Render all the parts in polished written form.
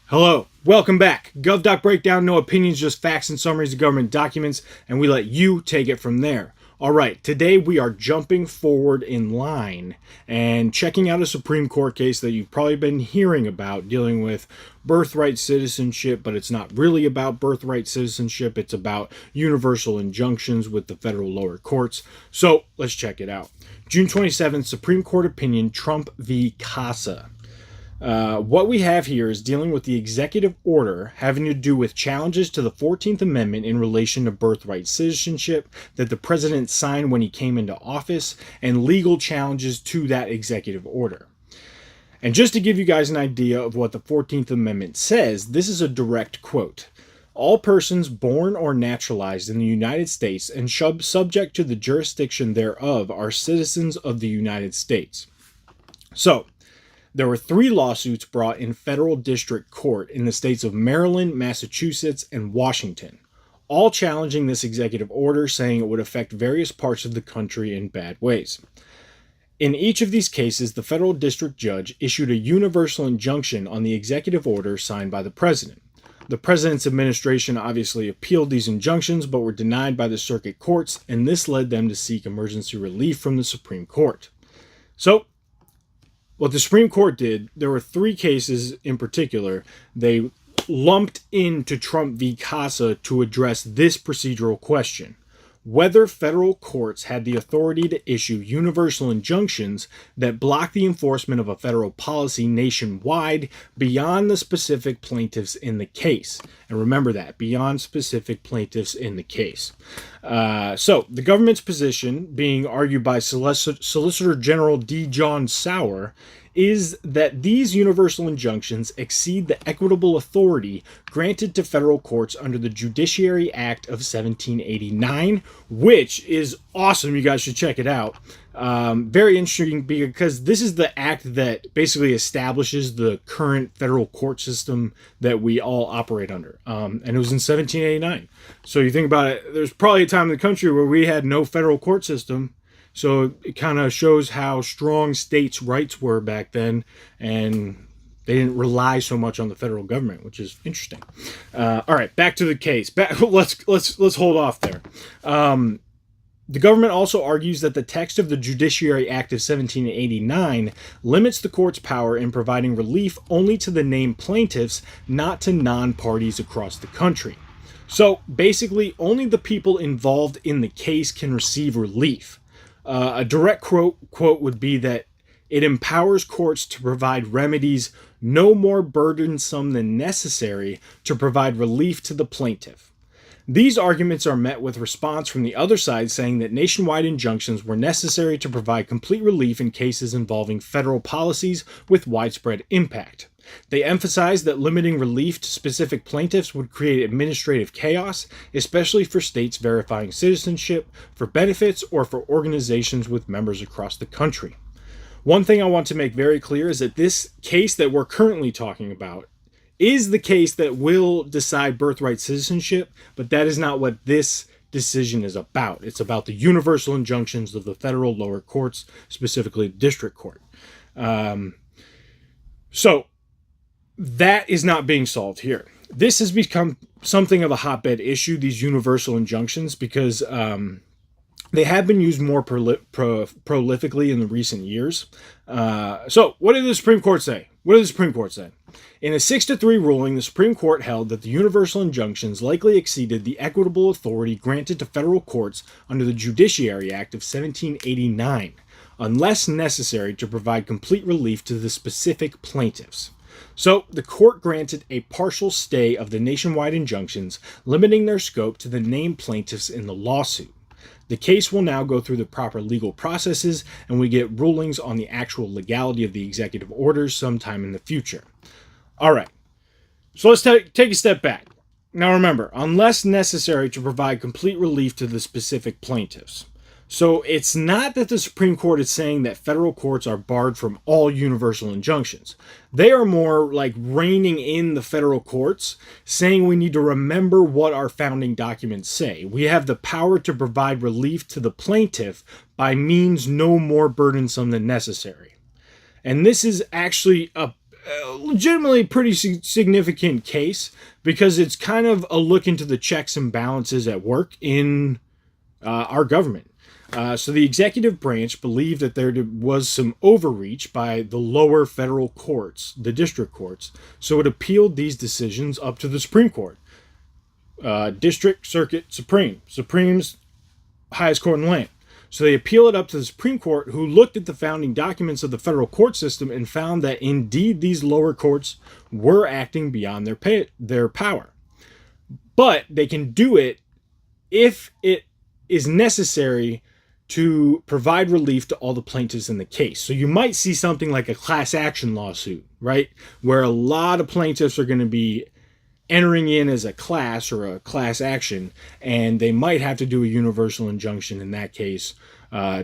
Hello, welcome back. GovDoc Breakdown, no opinions, just facts and summaries of government documents, and we let you take it from there. Alright, today we are jumping forward in line and checking out a Supreme Court case that you've probably been hearing about dealing with birthright citizenship, but it's not really about birthright citizenship, it's about universal injunctions with the federal lower courts. So, let's check it out. June 27th, Supreme Court opinion, Trump v. CASA. What we have here is dealing with the executive order having to do with challenges to the 14th Amendment in relation to birthright citizenship that the president signed when he came into office and legal challenges to that executive order. And just to give you guys an idea of what the 14th Amendment says, this is a direct quote. All persons born or naturalized in the United States and subject to the jurisdiction thereof are citizens of the United States. So, there were 3 lawsuits brought in federal district court in the states of Maryland, Massachusetts, and Washington, all challenging this executive order, saying it would affect various parts of the country in bad ways. In each of these cases, the federal district judge issued a universal injunction on the executive order signed by the president. The president's administration obviously appealed these injunctions, but were denied by the circuit courts, and this led them to seek emergency relief from the Supreme Court. So, what the Supreme Court did, there were 3 cases in particular they lumped into Trump v. CASA to address this procedural question: whether federal courts had the authority to issue universal injunctions that block the enforcement of a federal policy nationwide beyond the specific plaintiffs in the case. And remember that, beyond specific plaintiffs in the case. So, the government's position, being argued by Solicitor General D. John Sauer, is that these universal injunctions exceed the equitable authority granted to federal courts under the Judiciary Act of 1789, which is awesome. You guys should check it out. Very interesting because this is the act that basically establishes the current federal court system that we all operate under. And it was in 1789. So you think about it, there's probably a time in the country where we had no federal court system. So it kind of shows how strong states' rights were back then, and they didn't rely so much on the federal government, which is interesting. All right, back to the case. Let's hold off there. The government also argues that the text of the Judiciary Act of 1789 limits the court's power in providing relief only to the named plaintiffs, not to non-parties across the country. So basically, only the people involved in the case can receive relief. A direct quote would be that it empowers courts to provide remedies no more burdensome than necessary to provide relief to the plaintiff. These arguments are met with response from the other side saying that nationwide injunctions were necessary to provide complete relief in cases involving federal policies with widespread impact. They emphasize that limiting relief to specific plaintiffs would create administrative chaos, especially for states verifying citizenship, for benefits, or for organizations with members across the country. One thing I want to make very clear is that this case that we're currently talking about is the case that will decide birthright citizenship, but that is not what this decision is about. It's about the universal injunctions of the federal lower courts, specifically the district court. So, that is not being solved here. This has become something of a hotbed issue, these universal injunctions, because they have been used more prolifically in the recent years. So, what did the Supreme Court say? In a 6-3 ruling, the Supreme Court held that the universal injunctions likely exceeded the equitable authority granted to federal courts under the Judiciary Act of 1789, unless necessary to provide complete relief to the specific plaintiffs. So, the court granted a partial stay of the nationwide injunctions, limiting their scope to the named plaintiffs in the lawsuit. The case will now go through the proper legal processes, and we get rulings on the actual legality of the executive orders sometime in the future. All right, so let's take a step back. Now remember, unless necessary to provide complete relief to the specific plaintiffs. So it's not that the Supreme Court is saying that federal courts are barred from all universal injunctions. They are more like reining in the federal courts, saying we need to remember what our founding documents say. We have the power to provide relief to the plaintiff by means no more burdensome than necessary. And this is actually legitimately pretty significant case because it's kind of a look into the checks and balances at work in our government. So the executive branch believed that there was some overreach by the lower federal courts, the district courts, so it appealed these decisions up to the Supreme Court. District, Circuit, Supreme. Supreme's highest court in the land. So they appeal it up to the Supreme Court, who looked at the founding documents of the federal court system and found that indeed these lower courts were acting beyond their power. But they can do it if it is necessary to provide relief to all the plaintiffs in the case. So you might see something like a class action lawsuit, right? Where a lot of plaintiffs are going to be entering in as a class or a class action, and they might have to do a universal injunction in that case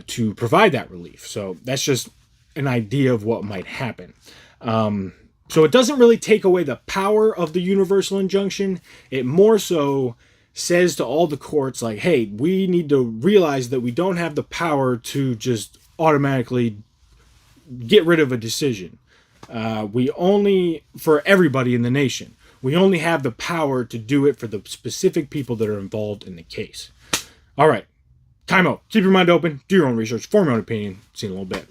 to provide that relief. So that's just an idea of what might happen. So it doesn't really take away the power of the universal injunction. It more so says to all the courts, like, hey, we need to realize that we don't have the power to just automatically get rid of a decision. We only, for everybody in the nation, we only have the power to do it for the specific people that are involved in the case. All right. Time out. Keep your mind open. Do your own research. Form your own opinion. See you in a little bit.